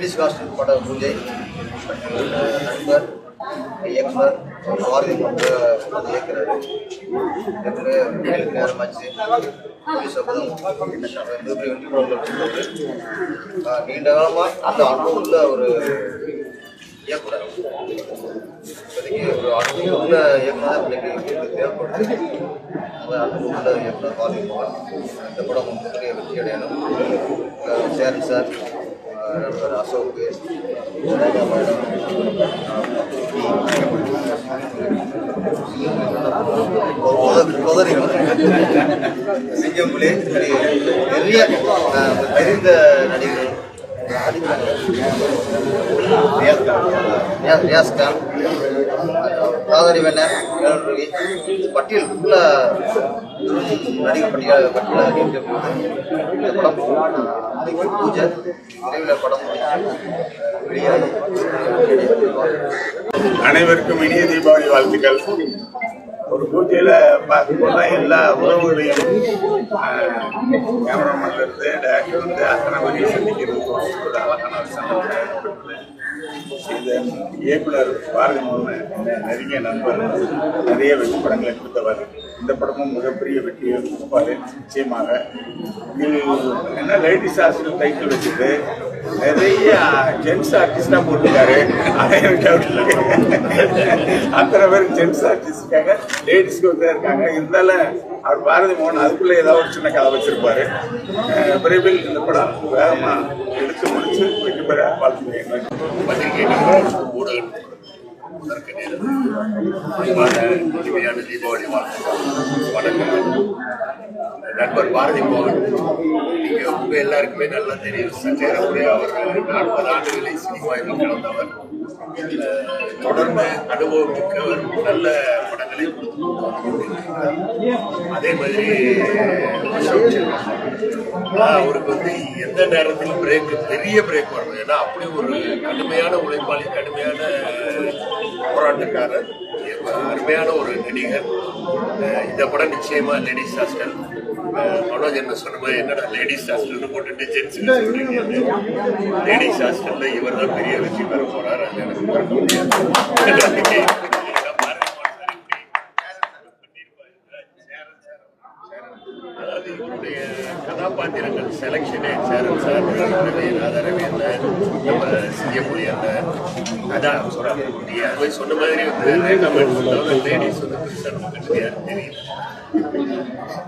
Ladies costume பட பூஜை நண்பர் இயக்குனர் பாரதி வந்து இயக்குறாரு. நேரமாச்சு நீண்ட காலமாக அந்த அனுபவம் உள்ள ஒரு இயக்குனர், இப்போதைக்கு ஒரு அனுபவம் உள்ள இயக்குனர் இன்னைக்கு தேவைப்படுது. அந்த அனுபவம் உள்ள இயக்குனர் பாரதி மோகன் இந்த படம் மிகப்பெரிய வெற்றி அடையணும். சேரன் சார், நண்பர் அசோக், ரேகா மேடம், சிங்கம்புலி, நிறைய தெரிந்த நடிகர்கள் ரியாஸ்கான், ராதரி வேணர், பட்டியல் ஃபுல்லாக நடிகர் பட்டியலாக இந்த படம் பூஜை விரைவில் படம் வெளியாகி அனைவருக்கும் இனிய தீபாவளி வாழ்த்துக்கள். ஒரு பூஜையில் பார்க்கும்போது எல்லா உறவுகளையும் கேமராமேன்ல இருந்து டேரக்டர் வந்து அத்தனை வரையும் சந்திக்கிறது ஒரு அழகான ஒரு சந்தர்ப்பம். இதன் இயக்குனர் பாரதி மோகன் நெருங்கிய நண்பர், நிறைய வெற்றி படங்களை கொடுத்தவர். இந்த படமும் மிகப்பெரிய வெற்றியை கொடுப்பாரு நிச்சயமாக. என்ன லேடிஸ் ஹாஸ்டல் டைட்டில் வச்சுட்டு நிறைய ஜென்ஸ் ஆர்டிஸ்டா போட்டிருக்காரு. அத்தனை பேர் ஜென்ஸ் ஆர்டிஸ்டுக்காக லேடிஸ்க்கு வந்து இருக்காங்க. இருந்தாலும் அவர் பாரதி மோகன் அதுக்குள்ள ஏதாவது ஒரு சின்ன கதை வச்சிருப்பாரு. விரைவில் இந்த படம் வேகமா எடுத்து முடிச்சு வெற்றி பெற வாழ்த்துக்கிறேன். இனிமையான தீபாவளி வணக்கம். நண்பர் பாரதி மோகன், நீங்க உங்க எல்லாருக்குமே நல்லா தெரியும். சற்றேறக்குறைய அவர் 40 ஆண்டுகளை சினிமாவில் கலந்தவர். தொடர்ந்து அனுபவம் மிக்கவர். நல்ல படங்களை கொடுத்துருக்கார். அதே மாதிரி அவருக்கு வந்து எந்த நேரத்தில் பெரிய பிரேக் வரும். ஏன்னா அப்படி ஒரு கடுமையான உழைப்பாளி, கடுமையான போராட்டக்காரர், அருமையான ஒரு நடிகர். இந்த படம் நிச்சயமா லேடிஸ் ஹாஸ்டல். மனோஜ் என்ன சொன்ன மாதிரி என்னடா லேடிஸ் ஹாஸ்டல்னு போட்டுட்டு ஜென்ஸ் சொல்றீங்க. லேடிஸ் ஹாஸ்டல்ல இவர் தான் பெரிய வெற்றி பெற போறார். அது எனக்கு மறக்க முடியாது. அதாவது இவருடைய கதாபாத்திரங்கள் செலக்ஷனே சேரன் சார், ரவீந்திரன், நம்ம சிங்கம்புலி அதான் சொல்றாங்க. அது சொன்ன மாதிரி வந்து ரேகா மேடம் லேடிஸ் வந்து பெருசாக நமக்கு தெரியல.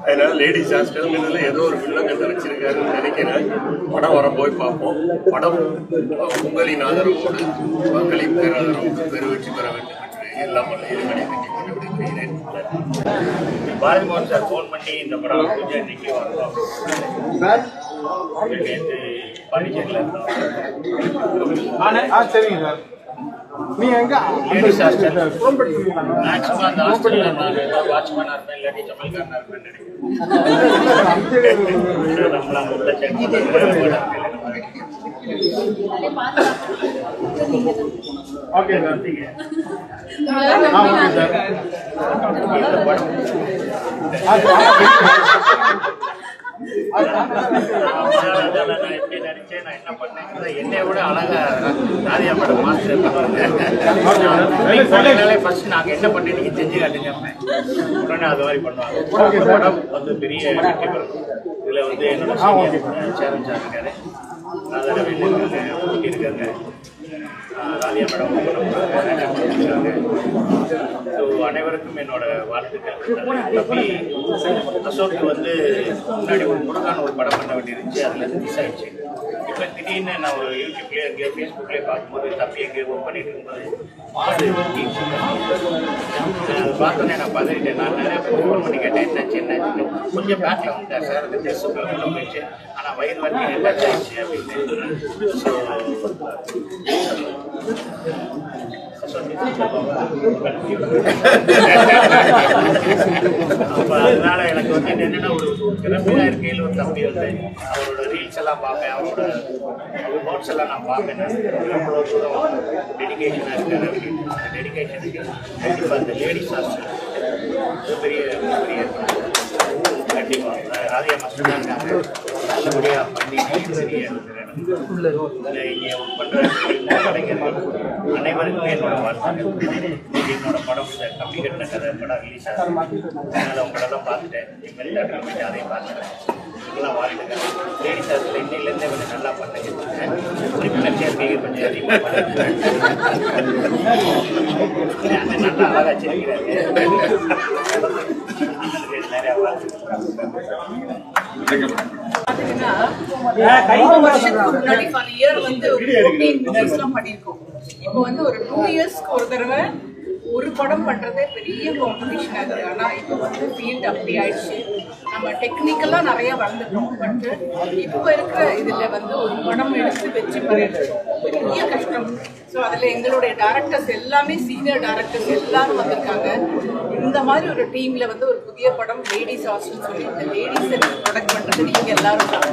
அதனால லேடிஸ் ஹாஸ்டல்ங்கிறதுல ஏதோ ஒரு வில்லங்கத்தை வச்சிருக்காருன்னு நினைக்கிறேன். படம் வர போய் பார்ப்போம். படம் உங்களின் ஆதரவோடு, மக்களின் பேராதரவோடு பெரு வெற்றி பெற வேண்டும் என்று எல்லாம் விடைபெறுகிறேன். பாரதி மோகன் சார் ஃபோன் பண்ணி இந்த படம் பூஜை இன்னைக்கு வரலாம் நேற்று பாண்டிச்சேரியில் இருந்தோம். சரிங்க சார். நீங்க எங்க லேடிஸ் ஹாஸ்டல் மேக்ஸிமம் அந்த ஹாஸ்டலில் நான் ஏதாவது வாட்ச்மேனாக இருப்பேன், இல்லாட்டி சமையல்காரனாக இருப்பேன் நினைக்கிறேன். நம்மள உள்ள check okay sir. Okay sir. இந்த படம் நான் எப்படி நடிச்சேன், நான் என்ன பண்ணேன், என்னை விட அழகா ராதியா மேடம் மாஸ்டர் பண்ணுவாங்க. ஃபர்ஸ்ட் நாங்கள் என்ன பண்ணேன் நீங்கள் செஞ்சு காட்டுங்க, உடனே அது மாதிரி பண்ணுவாங்க. படம் வந்து பெரிய வெற்றி பெறும். இதில் வந்து என்னோட சேரன் சார் இருக்காரு, ராதா இருக்காங்க, ராதியா மேடம் இருக்காங்க. ஸோ அனைவருக்கும் என்னோட வாழ்த்துக்கள். தம்பி அசோக்கு வந்து முன்னாடி ஒரு முருகான ஒரு படம் பண்ண வேண்டியிருந்துச்சு, அதுலேருந்து மிஸ் ஆயிடுச்சு. இப்போ திடீர்னு நான் ஒரு யூடியூப்லேயே எங்கேயோ ஃபேஸ்புக்லேயே பார்க்கும்போது தம்பி எங்கேயோ ஒர்க் பண்ணிட்டு இருக்கும்போது அது பார்த்தோன்னே நான் பதறிட்டேன். நான் நிறைய ஃபோன் பண்ணி கேட்டேன், என்னாச்சு கொஞ்சம் பேக்கில் வந்துட்டேன் சார், அந்த ட்ரெஸ் உள்ள போயிடுச்சு, ஆனால் வயிறு வரைக்கும் டச் ஆயிடுச்சு அப்படின்னு. ஸோ அப்போ அதனால எனக்கு வந்து என்னென்னா ஒரு திறமையாக இருக்கையில் ஒரு தம்பி வந்து அவரோட ரீல்ஸ் எல்லாம் பார்ப்பேன், அவரோட நோட்ஸ் எல்லாம் நான் பார்ப்பேன். எவ்வளோ தூரம் டெடிக்கேஷனாக இருக்காரு. அந்த டெடிக்கேஷனுக்கு கண்டிப்பாக அந்த லேடிஸ் ஹாஸ்டல் பெரிய பெரிய கண்டிப்பாக ராதியா மாஸ்டர் தான் இருக்காங்க. நல்லபடியாக பண்ணி பெரிய இங்கே ஒர்க் பண்ணுற கலைஞர்கள் அனைவருக்கும் என்னோட வாழ்த்துக்கள். என்னோட படம் இந்த கம்பி கட்டின கதை படம் ரிலீஸ் ஆகும். அதனால் உங்களெல்லாம் பார்த்துட்டேன். இனிமேல் தேட்டரில் போயிட்டு அதையும் பார்த்துட்டேன். இதெல்லாம் வாழ்த்துக்கள். லேடி சார்ஸில் இன்னிலேருந்தே கொஞ்சம் நல்லா பண்ணுங்க. உறுப்பினர் சேர்க்கைகள் கொஞ்சம் அதிகமாக பண்ணுங்க. நல்லா அழகாக வச்சிருக்கிறாரு. நிறையா வாழ்த்துக்கள். இப்போ வந்து ஒரு 2 இயர்ஸ்க்கு ஒரு தடவை ஒரு படம் பண்றதே பெரிய காம்படிஷனா இருக்கு. ஆனா இப்போ வந்து ஃபீல்ட் அப்படி ஆயிடுச்சு. நம்ம டெக்னிக்கலா நிறைய வளர்ந்துட்டோம். பட் இப்போ இருக்கிற இதுல வந்து ஒரு படம் எடுத்து வெற்றி பெறுறது பெரிய கஷ்டம். ஸோ அதில் எங்களுடைய டேரக்டர்ஸ் எல்லாமே சீனியர் டேரக்டர்ஸ் எல்லாரும் வந்திருக்காங்க. இந்த மாதிரி ஒரு டீமில் வந்து ஒரு புதிய படம் லேடிஸ் ஹாஸ்டல் சொல்லி இந்த லேடிஸை ப்ரொடக்ட் பண்ணுறது நீங்கள் எல்லாரும் தான்.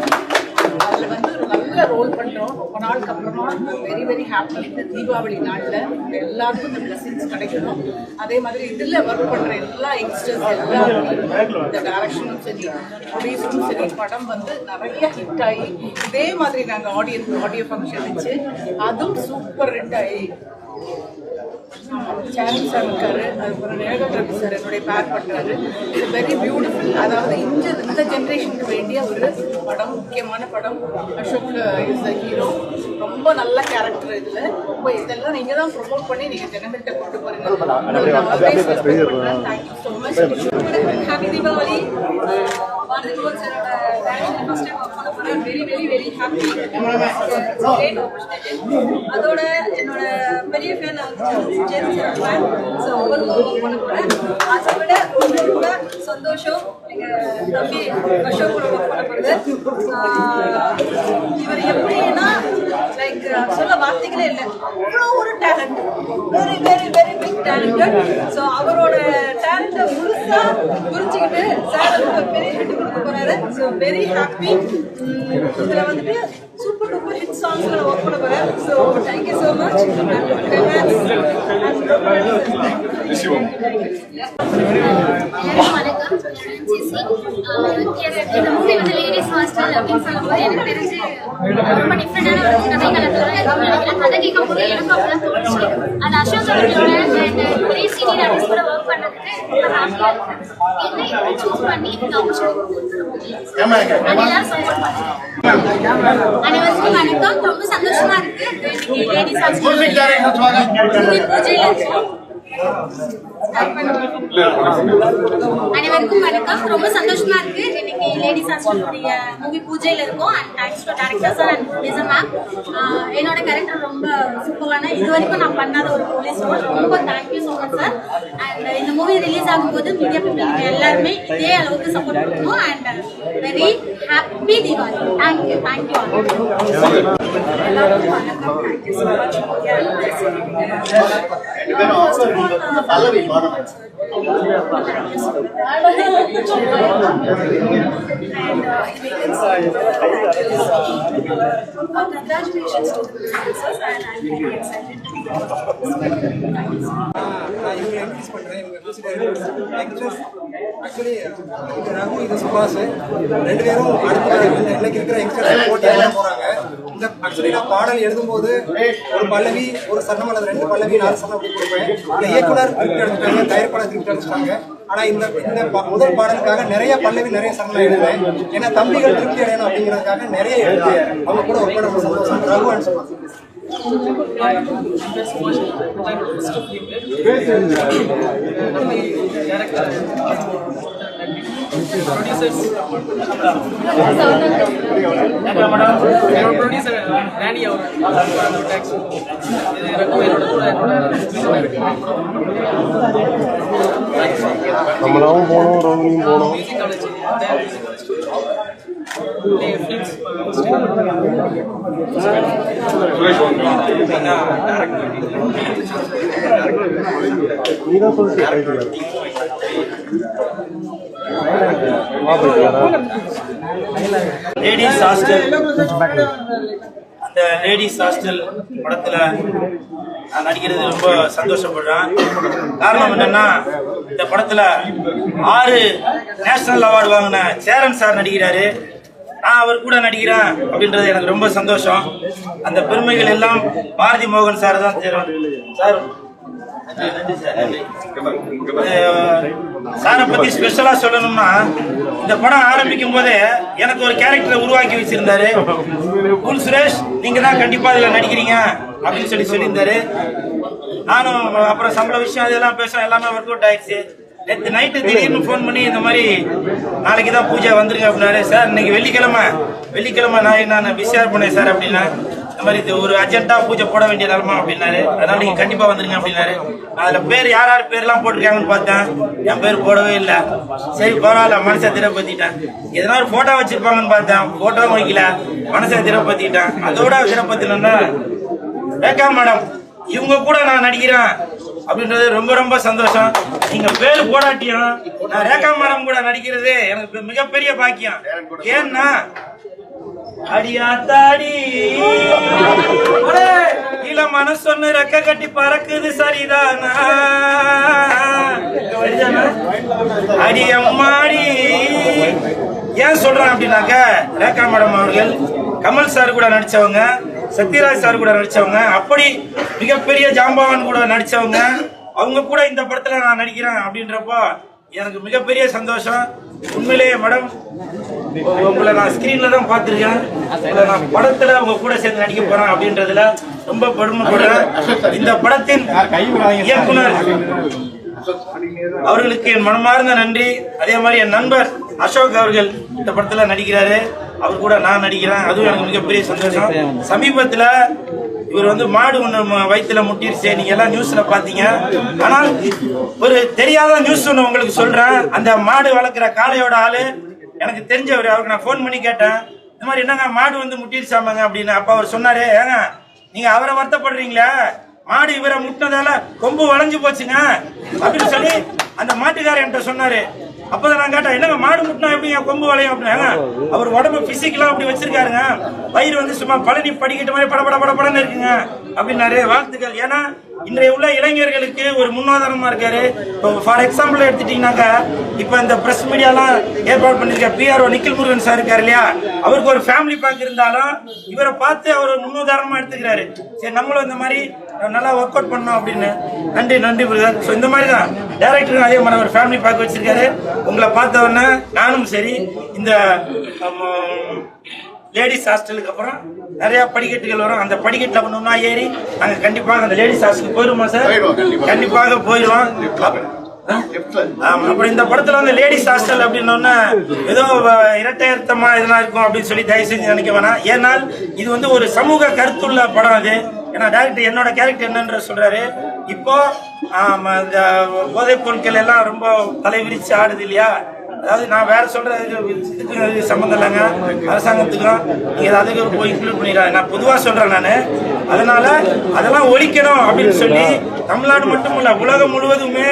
அதில் வந்து ஒரு நல்ல ரோல் பண்ணுறோம். ரொம்ப நாளுக்கு அப்புறமா வெரி வெரி ஹாப்பி. இந்த தீபாவளி நாளில் எல்லாருக்கும் இந்த பிளஸிங்ஸ் கிடைக்கணும். அதே மாதிரி இதில் ஒர்க் பண்ணுற எல்லா யங்ஸ்டர்ஸ் எல்லாருமே இந்த டைரக்ஷனும் சரி ப்ரொடியூசரும் சரி படம் வந்து நிறைய ஹிட் ஆகி இதே மாதிரி நாங்கள் ஆடியோ ஃபங்க்ஷன் வச்சு அதுவும் சூப்பர் ஹிட் ஆகி சேனல் சார் இருக்காரு. அதுக்கப்புறம் நேகல் ரவி சார் என்னுடைய பேர் பண்ணுறாரு. இது வெரி பியூட்டிஃபுல். அதாவது இந்த ஜென்ரேஷனுக்கு வேண்டிய ஒரு படம், முக்கியமான படம். Ashok is the hero. ரொம்ப நல்ல கேரக்டர் இதில். ரொம்ப இதெல்லாம் நீங்கள் தான் ப்ரொமோட் பண்ணி நீங்கள் ஜனங்கள்கிட்ட கொண்டு போகிறீங்க. Thank you so much. Happy Deepavali. Bharathibhavan சாரோட டைரக்ஷன் ஃபர்ஸ்ட் டைம் ஒர்க் பண்ண போகிறேன். Very very very happy. Great opportunity. அதோட என்னோட பெரிய fan Jayanth sir fan. So அவருக்கு ஒர்க் பண்ண போகிறேன். அதை விட ரொம்ப சந்தோஷம் எங்கள் தம்பி அசோக் கூட ஒர்க் பண்ண போகிறது. இவர் எப்படின்னா லைக் சொல்ல வார்த்தைகளே இல்லை. அவ்வளோ ஒரு talent. Very very very big talented. So அவரோட டேலண்ட்டை முழுசாக புரிஞ்சுக்கிட்டு சார் வந்து ஒரு பெரிய ஹிட் கொடுக்க போகிறாரு. So very happy. இதில் வந்துட்டு சூப்பர் டூப்பர் ஹிட் சாங்ஸ்ல ஒர்க் பண்ண போகிறேன். So thank you so much. இந்த மூவி வந்து லேடிஸ் ஹாஸ்டல் அப்படின்னு சொல்லும்போது எனக்கு தெரிஞ்சு ரொம்ப டிஃப்ரெண்டான ஒரு கதைகளத்தில் கதை கேட்கும் போது எனக்கு அப்படிலாம் தோணுச்சு. அது அசோக் அவர்களோட அண்ட் ஒரே சீனியர் ஆர்டிஸ்ட் கூட ஒர்க் பண்ணதுக்கு ரொம்ப ஹாப்பியாக இருக்கு. என்னை சூஸ் பண்ணி இந்த ஆப்பர்ச்சுனிட்டி எல்லாரும் சப்போர்ட் பண்ணுங்க. அனைவருக்கும் வணக்கம். ரொம்ப சந்தோஷமா இருக்கு. இன்னைக்கு லேடிஸ் ஹாஸ்டல் பூஜையில் இருக்கோம். அனைவருக்கும் வணக்கம். ரொம்ப சந்தோஷமா இருக்கு. இன்னைக்கு லேடிஸ் ஹாஸ்டலுடைய மூவி பூஜையில இருக்கும். And thanks to director sir and producer ma'am. என்னோட கேரக்டர் ரொம்ப சூப்பரான, இது வரைக்கும் நான் பண்ணாத ஒரு போலீஸ் ரோல். ரொம்ப thank you so much sir. And இந்த மூவி ரிலீஸ் ஆகும்போது மீடியா பீப்புள் எல்லாருமே இதே அளவுக்கு சப்போர்ட் பண்ணணும். And very happy Deepavali. Thank you thank you. எல்லாருக்கும் வணக்கம். Thank you so much. Congratulations to the producers and I'm very excited to be part of this. நான் இவங்களை இன்ட்ரடியூஸ் பண்ணுறேன். இவங்க யங்ஸ்டர்ஸ் ஆக்சுவலி இது ரகு, இது சுபாஷ், ரெண்டு பேரும் அடுத்த இன்னைக்கு இருக்கிற யங்ஸ்டர்ஸ் போட்டியாக போகிறாங்க. இந்த ஆக்சுவலி நான் பாடல் எழுதும்போது ஒரு பல்லவி, ஒரு சரணம் அல்லது 2 பல்லவி 4 சரணம் அப்படி கொடுப்பேன். இந்த இயக்குனர் திருப்தி அடிச்சிட்டாங்க, தயாரிப்பாளர் திருப்தி அடிச்சிட்டாங்க. ஆனால் இந்த முதல் பாடலுக்காக நிறைய பல்லவி நிறைய சரணம் எழுதுவேன். ஏன்னா தம்பிகள் திருப்தி அடையணும் அப்படிங்கிறதுக்காக நிறைய எழுது. அவங்க கூட ஒர்க் பண்ண சந்தோஷம். ரகு அண்ட் சுபாஷ். ப்ரொடியூசர் ராணி அவர் நம்மளாவும் போனோம், ரோகிணியும் போனோம். மியூசிக் காலேஜ் நீதான் சொல்லிட்டு லேடிஸ் ஹாஸ்டல். அந்த லேடிஸ் ஹாஸ்டல் படத்துல நான் நடிக்கிறது ரொம்ப சந்தோஷப்படுறேன். காரணம் என்னன்னா, இந்த படத்துல 6 நேஷனல் அவார்டு வாங்கின சேரன் சார் நடிக்கிறாரு. நான் அவர் கூட நடிக்கிறேன் அப்படின்றது எனக்கு ரொம்ப சந்தோஷம். அந்த பெருமைகள் எல்லாம் பாரதி மோகன் சார் தான் சேரும். சார் சாரை பத்தி ஸ்பெஷலா சொல்லணும்னா, இந்த படம் ஆரம்பிக்கும் போதே எனக்கு ஒரு கேரக்டரை உருவாக்கி வச்சிருந்தாரு. கூல் சுரேஷ், நீங்க தான் கண்டிப்பா இதுல நடிக்கிறீங்க அப்படின்னு சொல்லியிருந்தாரு. நானும் அப்புறம் சம்பள விஷயம் அதெல்லாம் பேசுறேன், எல்லாமே ஒர்க் அவுட் ஆயிடுச்சு. நேற்று நைட்டு திடீர்னு ஃபோன் பண்ணி இந்த மாதிரி நாளைக்கு தான் பூஜை வந்துருங்க அப்படின்னாரு. சார் இன்னைக்கு வெள்ளிக்கிழமை நான் பிஸியாக இருப்பேன் சார் அப்படின்னா, இந்த மாதிரி இது ஒரு அர்ஜென்ட்டாக பூஜை போட வேண்டிய நிலமா அப்படின்னாரு. அதனால நீங்கள் கண்டிப்பாக வந்துருங்க அப்படின்னாரு. அதில் பேர் யார் பேர்லாம் போட்டிருக்காங்கன்னு பார்த்தேன், என் பேர் போடவே இல்லை. சரி பரவாயில்ல, மனசை திரப்பத்திட்டேன். எதனா ஒரு ஃபோட்டோ வச்சிருப்பாங்கன்னு பார்த்தேன், ஃபோட்டோவும் வைக்கல, மனசை திரப்பத்திட்டேன். அதோட திரப்பத்தினா ரேகா மேடம் இவங்க கூட நான் நடிக்கிறேன் அப்படின்றது ரொம்ப ரொம்ப சந்தோஷம். நீங்க பேரு போடாட்டியும் நான் ரேகா மேடம் கூட நடிக்கிறது எனக்கு மிகப்பெரிய பாக்கியம். ஏன்னா அடியாத்தாடி இல்ல மனசொன்னு ரெக்க கட்டி பறக்குது சரிதானா, அடி அம்மாடி. ஏன் சொல்றேன் அப்படின்னாக்க, ரேகா மேடம் அவர்கள் கமல் சார் கூட நடிச்சவங்க, சத்யராஜ் சார் கூட நடிச்சவங்க, அப்படி மிகப்பெரிய ஜாம்பவான் கூட நடிச்சவங்க. அவங்க கூட இந்த படத்துல நான் நடிக்கிறேன் அப்படின்றப்போ எனக்கு மிகப்பெரிய சந்தோஷம். உண்மையிலேயே மேடம், உங்களை நான் ஸ்கிரீன்ல தான் பார்த்திருக்கேன், நான் படத்துல உங்க கூட சேர்ந்து நடிக்க போறேன் அப்படின்றதுல ரொம்ப பெருமைப்படுறேன். இந்த படத்தின் இயக்குனர் அவர்களுக்கு என் மனமார்ந்த நன்றி. அதே மாதிரி என் நண்பர் அசோக் அவர்கள் இந்த படத்துல நடிக்கிறாரு, அவர் கூட நான் நடிக்கிறேன், அதுவும் எனக்கு மிகப்பெரிய சந்தோஷம். சமீபத்துல இவர் மாடு ஒண்ணு வயிற்றுல முட்டிருச்சு, நீங்க எல்லாம் நியூஸ்ல பாத்தீங்க. ஆனால் ஒரு தெரியாத நியூஸ் ஒண்ணு உங்களுக்கு சொல்றேன். அந்த மாடு வளர்க்குற காளையோட ஆளு எனக்கு தெரிஞ்சவர், அவருக்கு நான் போன் பண்ணி கேட்டேன், இந்த மாதிரி என்னங்க மாடு முட்டிருச்சாமாங்க அப்படின்னு. அப்ப அவர் சொன்னாரு, ஏங்க நீங்க அவரை வருத்தப்படுறீங்களா, மாடு இவரை முட்டினதால கொம்பு வளைஞ்சு போச்சுங்க அப்படின்னு சொல்லி அந்த மாட்டுக்காரர் என்கிட்ட சொன்னாரு. அப்பதான் நான் கேட்டேன், என்னங்க மாடு முட்டினா எப்படிங்க கொம்பு வளையும் அப்படின்னா, அவர் உடம்பு பிசிக்கலா அப்படி வச்சிருக்காருங்க, வயிறு சும்மா பழனி படிக்கிட்ட மாதிரி படப்படன்னு இருக்குங்க அப்படின்னாரு. வாழ்த்துக்கள். ஏன்னா இன்றைய உள்ள இளைஞர்களுக்கு ஒரு முன்னுதாரணமா இருக்காரு. இப்போ ஃபார் எக்ஸாம்பிள் எடுத்துட்டீங்கன்னாக்கா, இப்ப இந்த பிரஸ் மீடியாலாம் ஏற்பாடு பண்ணிருக்க பிஆர்ஓ நிக்கில் முருகன் சார் இருக்காரு இல்லையா, அவருக்கு ஒரு ஃபேமிலி பேக் இருந்தாலும் இவரை பார்த்து அவர் முன்னுதாரணமா எடுத்துக்கிறாரு. சரி நம்மளும் இந்த மாதிரி நல்லா ஒர்க் அவுட் பண்ணோம் அப்படின்னு. நன்றி பிரதர். ஸோ இந்த மாதிரி தான் டைரக்டரும் அதே மாதிரி ஒரு ஃபேமிலி பேக் வச்சிருக்காரு. உங்களை பார்த்த உடனே நானும் சரி, இந்த லேடிஸ் ஹாஸ்டலுக்கு அப்புறம் நிறைய படிக்கட்டுகள் வரும், அந்த படிக்கட்டில் ஒன்றா ஏறி நாங்கள் கண்டிப்பாக அந்த லேடிஸ் ஹாஸ்டலுக்கு போயிடுவோம் சார், கண்டிப்பாக போயிடுவோம். அப்புறம் இந்த படத்துல லேடிஸ் ஹாஸ்டல் அப்படின்னா ஏதோ இரட்டையர்த்தமா இதெல்லாம் இருக்கும் அப்படின்னு சொல்லி தயவு செஞ்சு நினைக்க வேணாம். ஏன்னால் இது ஒரு சமூக கருத்துள்ள படம். அது ஏன்னா டைரக்டர் என்னோட கேரக்டர் என்னன்ற சொல்றாரு. இப்போ இந்த போதைப் பொருட்கள் எல்லாம் ரொம்ப தலைவிரிச்சு ஆடுது இல்லையா, அதாவது நான் வேற சொல்ற இதுக்கு சம்மந்தம் இல்லைங்க, அரசாங்கத்துக்கும் நீங்க அதுக்கு போய் இன்க்ளூட் பண்ணிடுறாங்க. நான் பொதுவாக சொல்றேன் நான். அதனால அதெல்லாம் ஒழிக்கணும் அப்படின்னு சொல்லி தமிழ்நாடு மட்டும் இல்ல உலகம் முழுவதுமே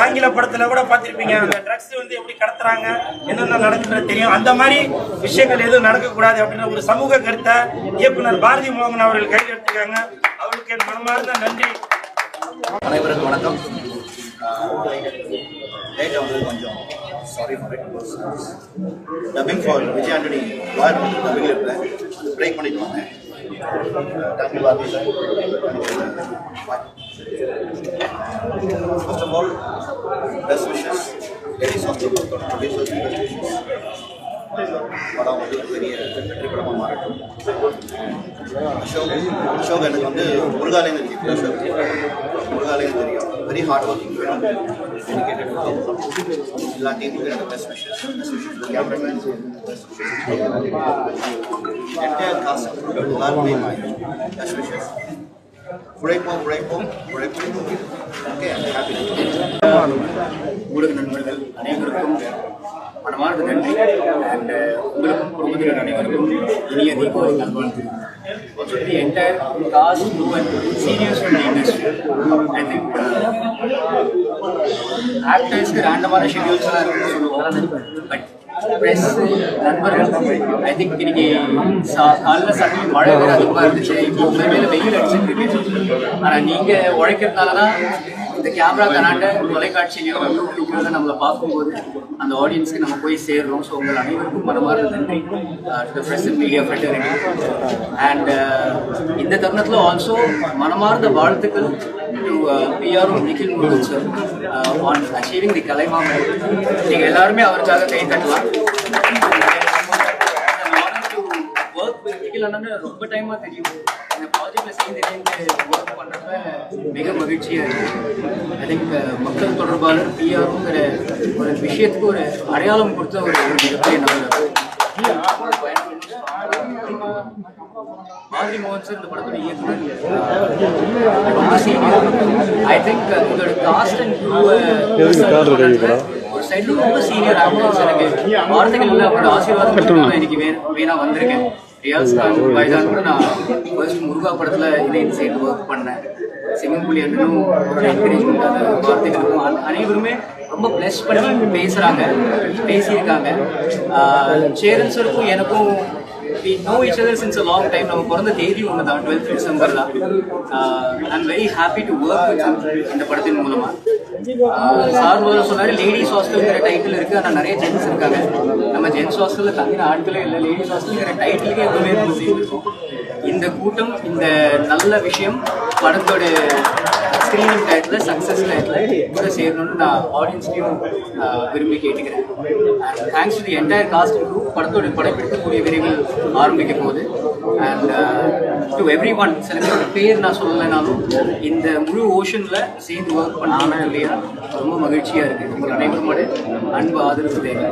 ஆங்கில படத்துல கூட பார்த்திருப்பீங்க, அந்த ட்ரக்ஸ் எப்படி கடத்துறாங்க, என்னென்ன நடக்குதுன்னு தெரியும். அந்த மாதிரி விஷயங்கள் எதுவும் நடக்கக்கூடாது அப்படின்னு ஒரு சமூக கருத்தை இயக்குனர் பாரதி மோகன் அவர்கள் கையில் எடுத்துக்காங்க. அவருக்கு என் மனமார்ந்த நன்றி. அனைவருக்கும் வணக்கம். கொஞ்சம் sorry for it. Dubbing for Vijay Antony lawyer டப்பிங்கில் இருந்தேன், பிரேக் பண்ணிட்டு வந்தேன். Thank you Bharathi sir. First of all best wishes ladies hostel producers best wishes. படம் பெரிய வெற்றி படமாக மாறட்டும். அசோக் எனக்கு முருகாலேன்னு தெரியும், முருகாலேன்னு தெரியும். Very hard working, dedicated. எல்லா டீமுக்கும் எனக்கு best wishes. Cameraman best wishes. Entire cast எல்லாருமே பெஸ்ட் விஷஸ். உழைப்போம். Okay, happy. ஊடக நண்பர்கள் அனைவருக்கும் மனமார்ந்த நன்றி. அண்ட் உங்களுக்கும் குடும்பத்தினர் அனைவருக்கும் இனிய தீபாவளி நல்வாழ்த்துக்கள். Also the entire cast, crew and seniors from the industry. I think actors க்கு ரேண்டமான ஷெட்யூல்ஸ் எல்லாம் இருக்குன்னு சொல்லுவோம். பட் ப்ரெஸ் நண்பர்கள் ஐ திங்க் இன்னைக்கு காலைல சட்டை மழை வேறு அதிகமாக இருந்துச்சு, இப்போ மேலே வெயில் அடிச்சுட்டு இருக்கு. ஆனால் நீங்கள் உழைக்கிறதுனால தான் இந்த கேமரா கனாட்ட தொலைக்காட்சியிலையும் யூடியூப்ல நம்மளை பார்க்கும்போது அந்த ஆடியன்ஸ்க்கு நம்ம போய் சேர்றோம். ஸோ உங்கள் அனைவருக்கும் மனமார்ந்த நன்றி to press and media fraternity. And இந்த தருணத்தில் ஆல்சோ மனமார்ந்த வாழ்த்துக்கள் to PR Nikhil Murugan sir on achieving the Kalaimamani. நீங்கள் எல்லாருமே அவருக்காக கை தட்டலாம். ஒர்க் வித் நிகில் அண்ணன் ரொம்ப டைமாக தெரியும். இந்த ப்ராஜெக்டில் சேர்ந்து ஒர்க் பண்ணுறப்ப மிக மகிழ்ச்சியாக இருக்குது. ஐ திங்க் மக்கள் தொடர்பாளர் பிஆருங்கிற ஒரு விஷயத்துக்கு ஒரு அடையாளம் கொடுத்த ஒரு மிகப்பெரிய நபர். மாதிரி மோகன் சார் இந்த படத்தோட இயக்குனர் ரொம்ப சீனியர். ஐ திங்க் இதோட காஸ்ட் அண்ட் ஒரு சைடு ரொம்ப சீனியர் ஆம்புலன்ஸ். எனக்கு வார்த்தைகள் இல்லை, அவரோட ஆசீர்வாதம் இன்னைக்கு வேணா வந்திருக்கேன். ரியாஸ் கான் பைதான் கூட நான் ஃபர்ஸ்ட் முருகா படத்தில் இதை இன்சைட் ஒர்க் பண்ணேன். சிங்கம்புலி அண்ணனும் அவரோட என்கரேஜ்மெண்ட் அந்த வார்த்தைகளுக்கும் அனைவருமே ரொம்ப பிளஸ் பண்ணி பேசியிருக்காங்க. சேரன் சருக்கும் எனக்கும் we know each other since a long time. நம்ம பிறந்த தேதி ஒன்று தான், 12th டிசம்பர் தான். I'm very happy to work with him இந்த படத்தின் மூலமாக. சார் முதல்ல சொன்னார் லேடிஸ் ஹாஸ்டல்ங்கிற டைட்டில் இருக்குது, ஆனால் நிறைய ஜென்ஸ் இருக்காங்க. நம்ம ஜென்ஸ் ஹாஸ்டலில் தங்கின ஆட்களே இல்லை, லேடிஸ் ஹாஸ்டலுங்கிற டைட்டிலுக்கே எப்பவுமே நம்ம சேர்ந்துருக்கோம். இந்த கூட்டம், இந்த நல்ல விஷயம் படத்தோட ஸ்க்ரீனிங் டயத்தில் சக்ஸஸ் டயத்தில் கூட சேரணும்னு நான் ஆடியன்ஸ்லையும் விரும்பி கேட்டுக்கிறேன். Thanks to the entire cast and crew. படத்தோட படப்பிடிக்கக்கூடிய விரைவில் ஆரம்பிக்க போகுது. அண்ட் டு எவ்ரி ஒன், சில பேரோட பேர் நான் சொல்லலைனாலும் இந்த முழு ஓஷனில் சேர்ந்து ஒர்க் பண்ணாங்க இல்லையா, ரொம்ப மகிழ்ச்சியாக இருக்குது. உங்கள் அனைவரோட அன்பு ஆதரவு தேவை.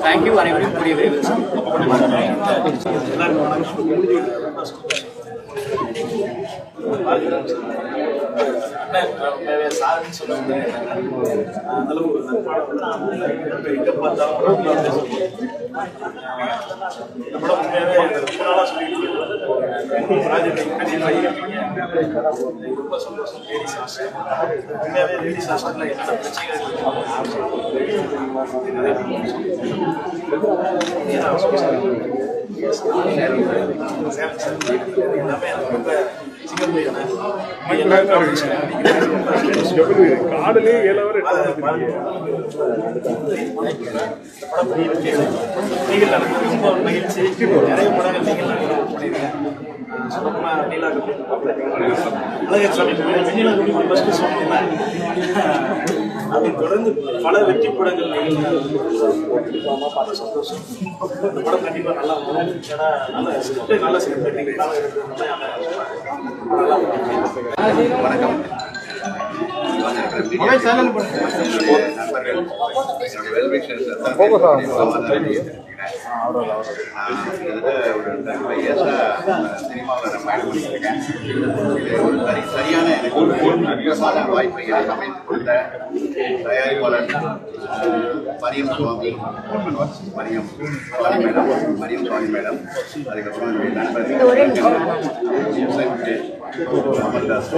தேங்க்யூ. அனைவரும் கூடிய விரைவில் சாருன்னு சொன்னாங்க. அந்தளவு ஒரு எங்கே பார்த்தாலும் இந்த படம் உண்மையாகவே ரொம்ப நாளாக சொல்லிட்டு ரொம்ப சந்தோஷம். லேடிஸ் ஹாஸ்டல் உண்மையாகவே லேடிஸ் ஹாஸ்டலில் என்னென்ன பிரச்சனைகள் எல்லாமே ரொம்ப காடலே 7 hour நீங்கள் ரொம்ப மகிழ்ச்சி. நிறைய படங்கள் நீங்கள் பண்ணியிருக்கேன். அதை தொடர்ந்து பல வெற்றி படங்கள் சந்தோஷம். இந்த படம் கண்டிப்பாக நல்லா வரும். ஏன்னா நல்ல ஸ்கிரிப்ட், நல்ல ஸ்கிரிப்ட் வணக்கம். சரியான வாய்ப்பை அமைத்துக் கொண்ட தயாரிப்பாளர் மரியம் சுவாமி மேடம், அதுக்கப்புறம் நண்பர் அமர்தாஸ்,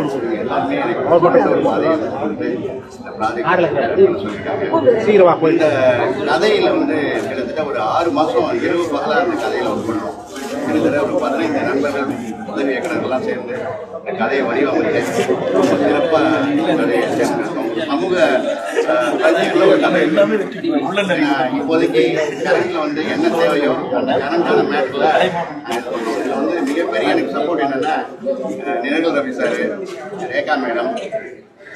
எல்லாருமே எனக்கு இந்த கதையில வந்து கிட்டத்தட்ட ஒரு 6 மாசம் இரவு பகலாக இந்த கதையில ஒர்க் பண்ணோம். கிட்டத்தட்ட ஒரு 15 நண்பர்கள் உதவி இயக்குநர்கள்லாம் சேர்ந்து இந்த கதையை வடிவமைத்து ரொம்ப சிறப்பாக சமூக இப்போதைக்கு கரண்ட்ல வந்து என்ன தேவையோ அந்த கரண்டான மேட்ல இதுல வந்து மிகப்பெரிய எனக்கு சப்போர்ட் என்னன்னா நிரகல் ரவி சார், ரேகா மேடம்,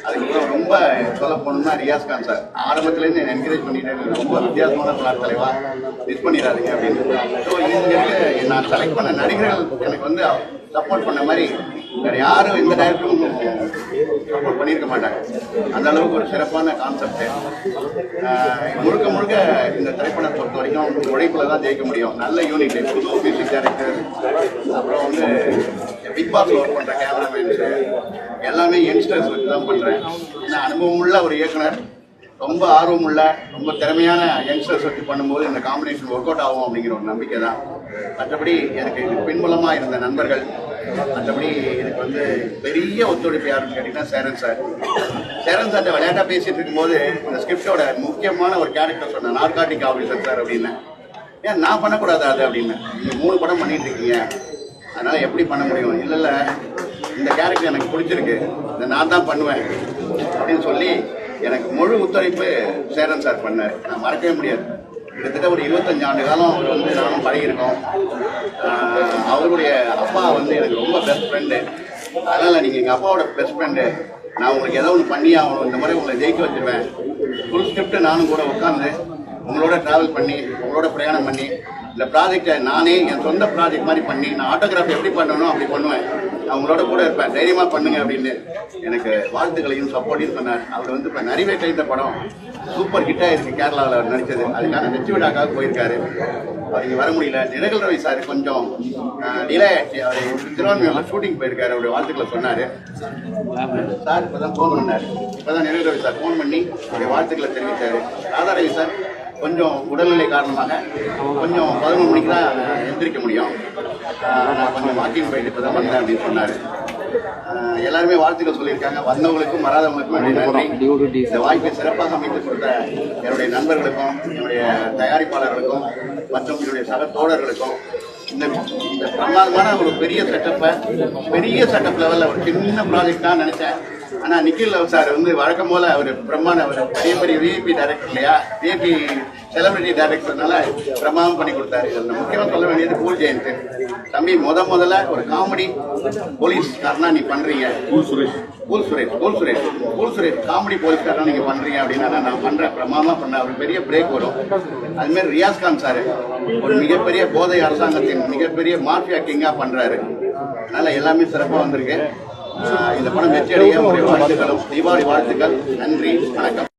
அதுக்கப்புறம் ரொம்ப சொல்ல போனோம்னா ரியாஸ் கான் சார் ஆரம்பத்துலேருந்து என்கரேஜ் பண்ணிட்டு ரொம்ப வித்தியாசமான பிளாட் தலைவா மிஸ் பண்ணிடாதீங்க அப்படின்னு. ஸோ இங்கே நான் செலக்ட் பண்ண நடிகர்கள் எனக்கு வந்து சப்போர்ட் பண்ண மாதிரி வேறு யாரும் எந்த டைரக்டரும் சப்போர்ட் பண்ணியிருக்க மாட்டாங்க. அந்த அளவுக்கு ஒரு சிறப்பான கான்செப்ட். முழுக்க முழுக்க இந்த திரைப்படம் பொறுத்த வரைக்கும் உழைப்பில் தான் ஜெயிக்க முடியும். நல்ல யூனிட், புது மியூசிக் டைரக்டர், அப்புறம் வந்து பிக் பாஸ் ஒர்க் பண்ணுற கேமராமேன்ஸு எல்லாமே யங்ஸ்டர்ஸ் வச்சு தான் பண்ணுறேன். ஏன்னா அனுபவம் உள்ள ஒரு இயக்குனர், ரொம்ப ஆர்வம் உள்ள ரொம்ப திறமையான யங்ஸ்டர்ஸ் வச்சு பண்ணும்போது இந்த காம்பினேஷன் ஒர்க் அவுட் ஆகும் அப்படிங்கிற ஒரு நம்பிக்கை தான். மற்றபடி எனக்கு இது பின்புலமாக இருந்த நண்பர்கள், மற்றபடி இதுக்கு வந்து பெரிய ஒத்துழைப்பு யாருன்னு கேட்டிங்கன்னா சேரன் சார்ட்ட விளையாட்டாக பேசிகிட்டு இருக்கும்போது இந்த ஸ்கிரிப்டோட முக்கியமான ஒரு கேரக்டர் சொன்னேன், நார்காட்டிக் ஆஃபீஸர் சார் அப்படின்னு. ஏன் நான் பண்ணக்கூடாது அது அப்படின்னு, நீங்கள் 3 படம் பண்ணிட்டு இருக்கீங்க, அதனால் எப்படி பண்ண முடியும்? இல்லை இந்த கேரக்டர் எனக்கு பிடிச்சிருக்கு, இதை நான் தான் பண்ணுவேன் அப்படின்னு சொல்லி எனக்கு முழு ஒத்துழைப்பு சேரன் சார் பண்ணார். நான் மறக்கவே முடியாது. கிட்டத்தட்ட ஒரு 25 ஆண்டு காலம் அவர் வந்து நானும் பழகியிருக்கோம். அவருடைய அப்பா வந்து எனக்கு ரொம்ப பெஸ்ட் ஃப்ரெண்டு. அதனால் நீங்கள் எங்கள் அப்பாவோட பெஸ்ட் ஃப்ரெண்டு, நான் உங்களுக்கு ஏதோ ஒன்று பண்ணி ஆகணும், இந்த மாதிரி உங்களை ஜெயிக்க வச்சுருவேன். ஃபுல் ஸ்கிரிப்ட் நானும் கூட உட்காந்து உங்களோட ட்ராவல் பண்ணி உங்களோட பிரயாணம் பண்ணி இந்த ப்ராஜெக்டை நானே என் சொந்த ப்ராஜெக்ட் மாதிரி பண்ணி நான் ஆட்டோகிராஃப் எப்படி பண்ணணும் அப்படி பண்ணுவேன், அவங்களோட கூட இருப்பேன், தைரியமாக பண்ணுங்க அப்படின்னு எனக்கு வாழ்த்துக்களையும் சப்போர்ட்டையும் சொன்னார். அவர் வந்து இப்போ நிறைவே கைத்த படம் சூப்பர் ஹிட்டாக இருக்குது. கேரளாவில் அவர் நடித்தது, அதுக்கான வெற்றி விழாக்காக போயிருக்காரு. அவர் இங்கே வர முடியல. நிரகல் ரவி சார் கொஞ்சம் டிலே ஆகிடுச்சு, அவர் திருவான்மையூரில் ஷூட்டிங் போயிருக்காரு. அவருடைய வாழ்த்துக்களை சொன்னார். சார் இப்போ தான் ஃபோன் பண்ணார். இப்போ தான் நிரகல் ரவி சார் ஃபோன் பண்ணி அவருடைய வாழ்த்துக்களை தெரிவித்தார். ராதா ரவி சார் கொஞ்சம் உடல்நிலை காரணமாக கொஞ்சம் 11 மணிக்கு தான் எந்திரிக்க முடியும், நான் கொஞ்சம் வாக்கிங் போயிட்டு இப்போ தான் வந்தேன் அப்படின்னு சொன்னார். எல்லாருமே வாழ்த்துக்கள் சொல்லியிருக்காங்க. வந்தவங்களுக்கும் வராதவங்களுக்கும் என்னுடைய நன்றி. இந்த வாய்ப்பை சிறப்பாக அமைத்து கொடுத்த என்னுடைய நண்பர்களுக்கும் என்னுடைய தயாரிப்பாளர்களுக்கும் மற்றும் என்னுடைய சக தோழர்களுக்கும் இந்த பிரமாதமான ஒரு பெரிய செட்டப் லெவலில் ஒரு சின்ன ப்ராஜெக்ட் தான் நினைச்சேன். ஆனால் நிக்கில் சார் வந்து வழக்கம் போல அவர் பிரம்மாண்ட அவர் பெரிய விஐபி டைரக்டர் இல்லையா, விஐபி செலிபிரிட்டி டைரக்டர்னால பிரமாதம் பண்ணி கொடுத்தாரு. இதில் முக்கியமாக சொல்ல வேண்டியது கூல் ஜெயந்த் தம்பி. முதல்ல ஒரு காமெடி போலீஸ்காரனா நீ பண்றீங்க, கூல் சுரேஷ் காமெடி போலீஸ்காரனா நீங்க பண்றீங்க அப்படின்னா நான் பண்றேன், பிரமாதமா பண்ண. அவர் பெரிய பிரேக் வரும். அதுமாதிரி ரியாஸ் கான் சார் ஒரு மிகப்பெரிய போதை அரசாங்கத்தின் மிகப்பெரிய மாஃபியா கிங்கா பண்றாரு. அதனால எல்லாமே சிறப்பாக வந்திருக்கு. இந்த படம் வெற்றி அடைய வாழ்த்துக்களும் தீபாவளி வாழ்த்துக்கள். நன்றி, வணக்கம்.